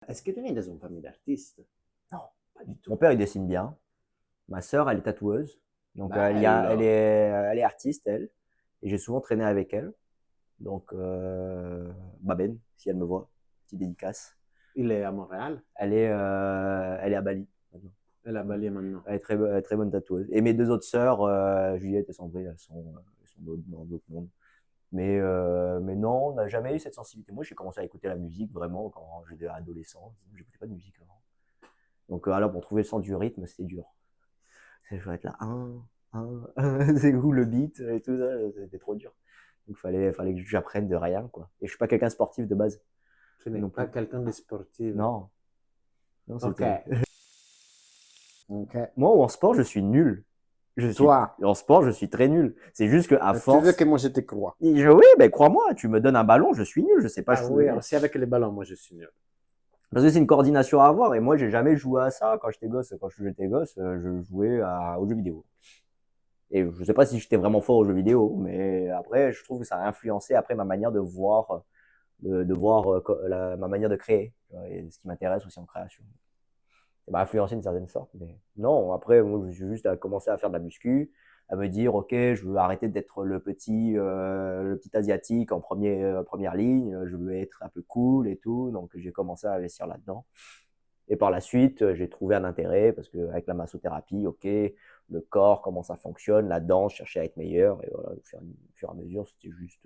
Est-ce que tu viens dans une famille d'artistes? Non, Pas du mon tout. père il dessine bien. Ma sœur, elle est tatoueuse. Donc Bah elle alors, elle est artiste, elle. Et j'ai souvent traîné avec elle. Donc, Baben, si elle me voit, petite dédicace. il est à Montréal, Elle est à Bali maintenant. elle est à Bali maintenant. Elle est très bonne tatoueuse. Et mes deux autres sœurs, Juliette et Sandrine, elles sont dans d'autres mondes. Mais non, on n'a jamais eu cette sensibilité. Moi, j'ai commencé à écouter la musique vraiment quand j'étais adolescent. J'écoutais pas de musique avant. Donc, alors, pour trouver le sens du rythme, c'était dur. Il faut être là, c'est où le beat et tout ça, c'était trop dur. Donc, fallait que j'apprenne de rien, quoi. Et je suis pas quelqu'un sportif de base, Tu n'es non pas plus. quelqu'un de sportif. Non, non, Ok, c'était. ok. Moi, en sport, je suis nul. Toi, En sport, je suis très nul. C'est juste que à tu veux que force, moi je te croie? oui, ben crois-moi, tu me donnes un ballon, je suis nul, je sais pas Ah oui, jouer. aussi avec les ballons, moi je suis nul. Parce que c'est une coordination à avoir. Et moi, j'ai jamais joué à ça quand j'étais gosse. Quand j'étais gosse, je jouais aux jeux vidéo. Et je sais pas si j'étais vraiment fort aux jeux vidéo, mais après, je trouve que ça a influencé après ma manière de voir, de voir ma manière de créer. Et ce qui m'intéresse aussi en création. Ça m'a influencé d'une certaine sorte. Mais non, après, moi, je suis juste à commencer à faire de la muscu, à me dire, ok, je veux arrêter d'être le petit asiatique en première ligne, je veux être un peu cool et tout. Donc, j'ai commencé à investir là-dedans. Et par la suite, j'ai trouvé un intérêt parce qu'avec la massothérapie, ok, le corps, comment ça fonctionne, la danse, chercher à être meilleur. Et voilà, au fur et à mesure, c'était juste